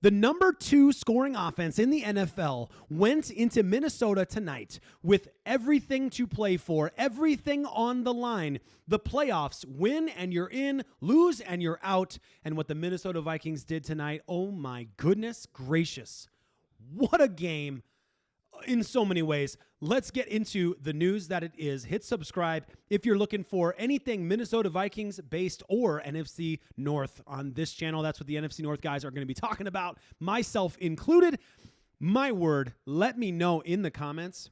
The number 2 scoring offense in the NFL went into Minnesota tonight with everything to play for, everything on the line. The playoffs, win and you're in, lose and you're out. And what the Minnesota Vikings did tonight, oh my goodness gracious. What a game in so many ways. Let's get into the news that it is. Hit subscribe if you're looking for anything Minnesota Vikings based or NFC North on this channel. That's what the NFC North guys are going to be talking about, myself included. My word, let me know in the comments,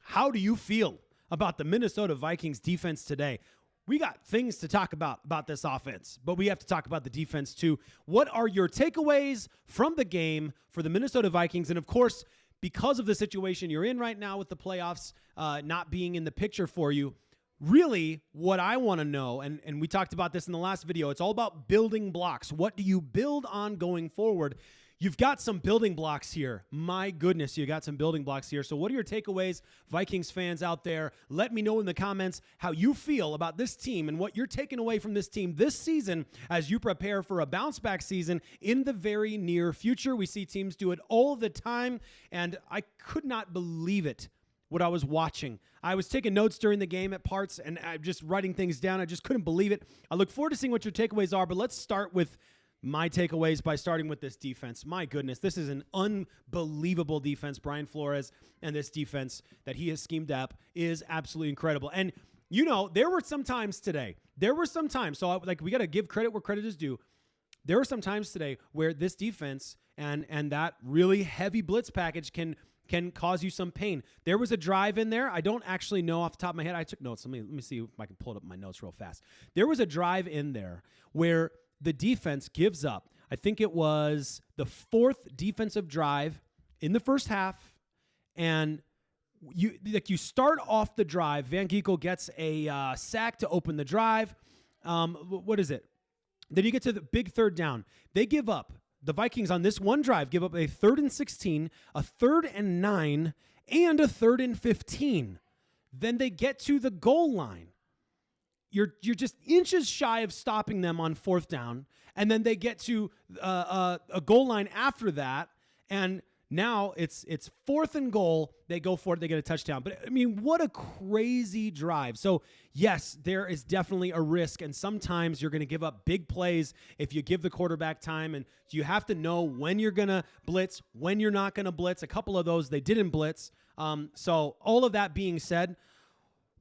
how do you feel about the Minnesota Vikings defense today? We got things to talk about this offense, but we have to talk about the defense too. What are your takeaways from the game for the Minnesota Vikings? And of course, because of the situation you're in right now with the playoffs not being in the picture for you, really what I want to know, and we talked about this in the last video, it's all about building blocks. What do you build on going forward? You've got some building blocks here. My goodness, you got some building blocks here. So what are your takeaways, Vikings fans out there? Let me know in the comments how you feel about this team and what you're taking away from this team this season as you prepare for a bounce-back season in the very near future. We see teams do it all the time, and I could not believe it what I was watching. I was taking notes during the game at parts, and I'm just writing things down. I just couldn't believe it. I look forward to seeing what your takeaways are, but let's start with my takeaways by starting with this defense. My goodness, this is an unbelievable defense. Brian Flores and this defense that he has schemed up is absolutely incredible. And, you know, there were some times today. So, we got to give credit where credit is due. There were some times today where this defense and that really heavy blitz package can cause you some pain. There was a drive in there. I don't actually know off the top of my head. I took notes. Let me see if I can pull it up my notes real fast. There was a drive in there where the defense gives up. I think it was the 4th defensive drive in the first half, and you start off the drive. Van Ginkel gets a sack to open the drive. What is it? Then you get to the big 3rd down. They give up. The Vikings on this one drive give up a 3rd and 16, a 3rd and 9, and a 3rd and 15. Then they get to the goal line. You're just inches shy of stopping them on 4th down, and then they get to a goal line after that, and now it's 4th and goal. They go for it. They get a touchdown. But, I mean, what a crazy drive. So, yes, there is definitely a risk, and sometimes you're going to give up big plays if you give the quarterback time, and you have to know when you're going to blitz, when you're not going to blitz. A couple of those, they didn't blitz. So all of that being said,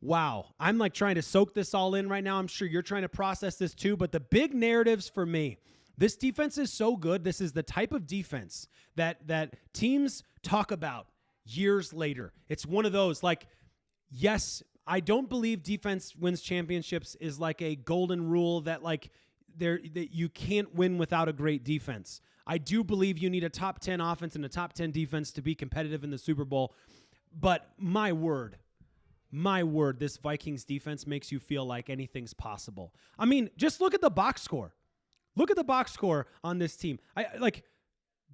wow, I'm like trying to soak this all in right now. I'm sure you're trying to process this too, but the big narratives for me, this defense is so good. This is the type of defense that teams talk about years later. It's one of those, like, yes, I don't believe defense wins championships is like a golden rule that that you can't win without a great defense. I do believe you need a top 10 offense and a top 10 defense to be competitive in the Super Bowl. But my word, this Vikings defense makes you feel like anything's possible. I mean, just look at the box score. Look at the box score on this team.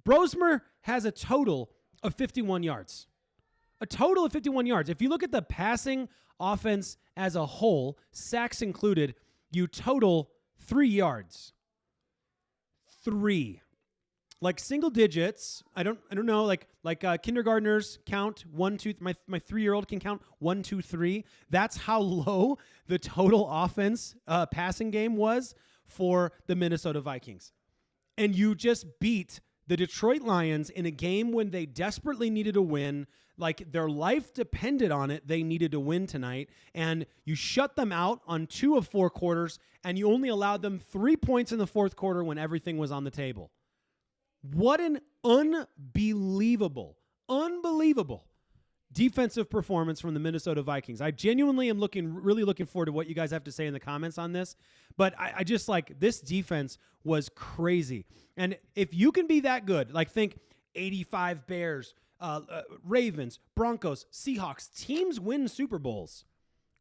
Brosmer has a total of 51 yards. A total of 51 yards. If you look at the passing offense as a whole, sacks included, you total 3 yards. 3. Like single digits. I don't know. Like kindergartners count 1, 2. My 3-year-old can count 1, 2, 3. That's how low the total offense passing game was for the Minnesota Vikings. And you just beat the Detroit Lions in a game when they desperately needed a win. Like their life depended on it. They needed to win tonight. And you shut them out on 2 of 4 quarters, and you only allowed them 3 points in the 4th quarter when everything was on the table. What an unbelievable defensive performance from the Minnesota Vikings. I genuinely am really looking forward to what you guys have to say in the comments on this. But I just this defense was crazy. And if you can be that good, think 85 Bears, Ravens, Broncos, Seahawks, teams win Super Bowls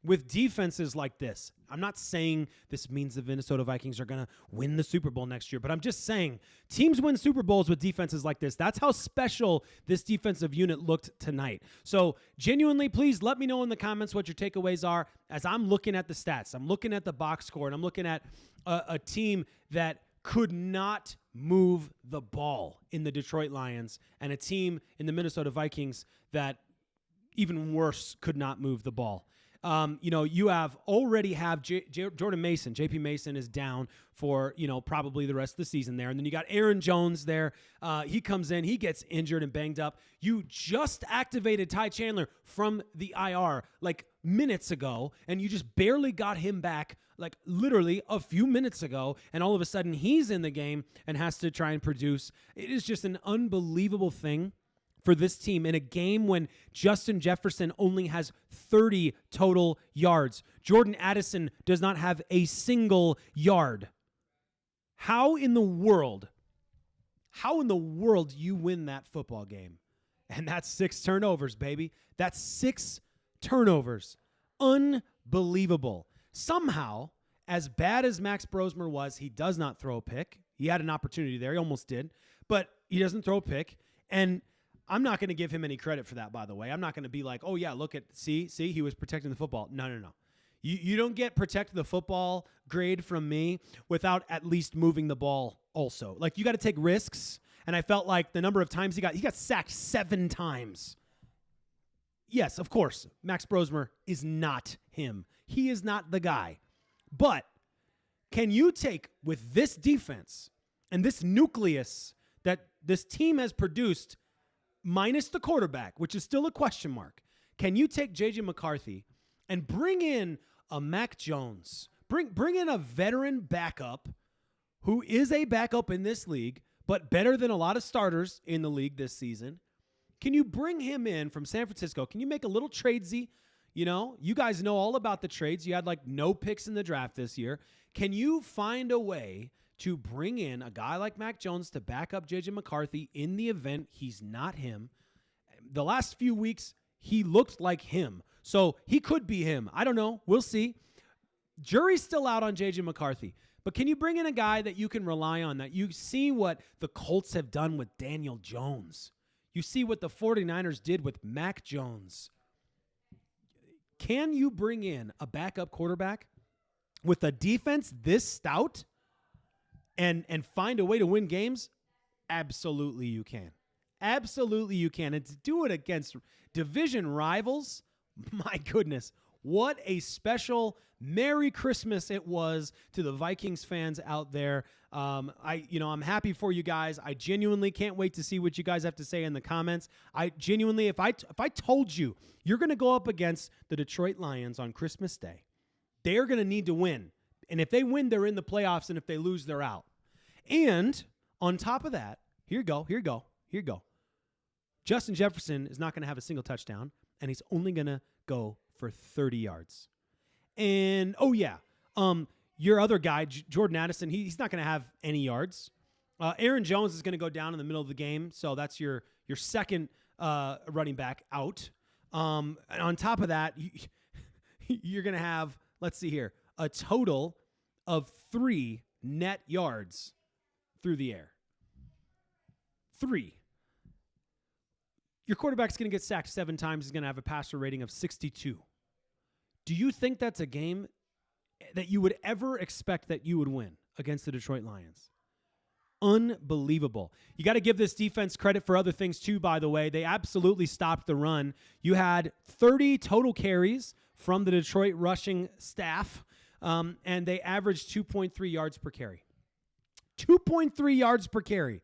with defenses like this. I'm not saying this means the Minnesota Vikings are going to win the Super Bowl next year, but I'm just saying teams win Super Bowls with defenses like this. That's how special this defensive unit looked tonight. So genuinely, please let me know in the comments what your takeaways are as I'm looking at the stats. I'm looking at the box score, and I'm looking at a team that could not move the ball in the Detroit Lions, and a team in the Minnesota Vikings that even worse could not move the ball. You already have Jordan Mason. JP Mason is down for, probably the rest of the season there. And then you got Aaron Jones there. He comes in, he gets injured and banged up. You just activated Ty Chandler from the IR like minutes ago, and you just barely got him back like literally a few minutes ago. And all of a sudden he's in the game and has to try and produce. It is just an unbelievable thing for this team in a game when Justin Jefferson only has 30 total yards. Jordan Addison does not have a single yard. How in the world do you win that football game? And that's 6 turnovers, baby. That's 6 turnovers. Unbelievable. Somehow, as bad as Max Brosmer was, he does not throw a pick. He had an opportunity there. He almost did. But he doesn't throw a pick. And I'm not going to give him any credit for that, by the way. I'm not going to be like, oh, yeah, see, he was protecting the football. No. You don't get protect the football grade from me without at least moving the ball also. Like, you got to take risks, and I felt like the number of times he got sacked 7 times. Yes, of course, Max Brosmer is not him. He is not the guy. But can you take, with this defense and this nucleus that this team has produced, minus the quarterback, which is still a question mark, can you take J.J. McCarthy and bring in a Mac Jones, bring in a veteran backup who is a backup in this league, but better than a lot of starters in the league this season? Can you bring him in from San Francisco? Can you make a little tradesy? You guys know all about the trades. You had like no picks in the draft this year. Can you find a way to bring in a guy like Mac Jones to back up J.J. McCarthy in the event he's not him? The last few weeks, he looked like him. So he could be him. I don't know. We'll see. Jury's still out on J.J. McCarthy. But can you bring in a guy that you can rely on, that you see what the Colts have done with Daniel Jones? You see what the 49ers did with Mac Jones. Can you bring in a backup quarterback with a defense this stout and find a way to win games? Absolutely you can. Absolutely you can. And to do it against division rivals, my goodness, what a special Merry Christmas it was to the Vikings fans out there. I'm happy for you guys. I genuinely can't wait to see what you guys have to say in the comments. I genuinely, if I told you you're going to go up against the Detroit Lions on Christmas Day, they're going to need to win. And if they win, they're in the playoffs. And if they lose, they're out. And on top of that, here you go. Justin Jefferson is not going to have a single touchdown, and he's only going to go for 30 yards. And, your other guy, Jordan Addison, he's not going to have any yards. Aaron Jones is going to go down in the middle of the game, so that's your second running back out. And on top of that, you're going to have, let's see here, a total of 3 net yards through the air. 3. Your quarterback's going to get sacked 7 times. He's going to have a passer rating of 62. Do you think that's a game that you would ever expect that you would win against the Detroit Lions? Unbelievable. You got to give this defense credit for other things too, by the way. They absolutely stopped the run. You had 30 total carries from the Detroit rushing staff, and they averaged 2.3 yards per carry. 2.3 yards per carry.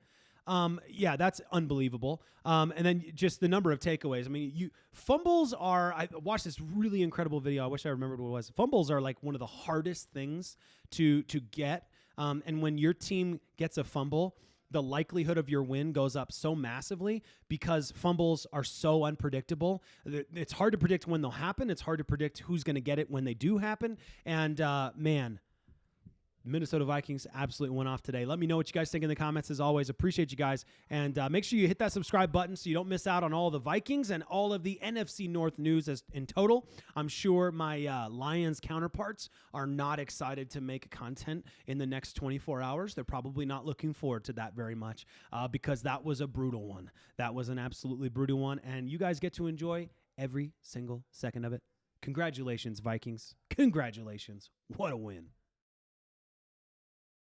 That's unbelievable. And then just the number of takeaways. I mean, fumbles are, I watched this really incredible video. I wish I remembered what it was. Fumbles are like one of the hardest things to get. And when your team gets a fumble, the likelihood of your win goes up so massively because fumbles are so unpredictable. It's hard to predict when they'll happen. It's hard to predict who's going to get it when they do happen. And, Minnesota Vikings absolutely went off today. Let me know what you guys think in the comments. As always, appreciate you guys. And make sure you hit that subscribe button so you don't miss out on all the Vikings and all of the NFC North news in total. I'm sure my Lions counterparts are not excited to make content in the next 24 hours. They're probably not looking forward to that very much because that was a brutal one. That was an absolutely brutal one. And you guys get to enjoy every single second of it. Congratulations, Vikings. Congratulations. What a win.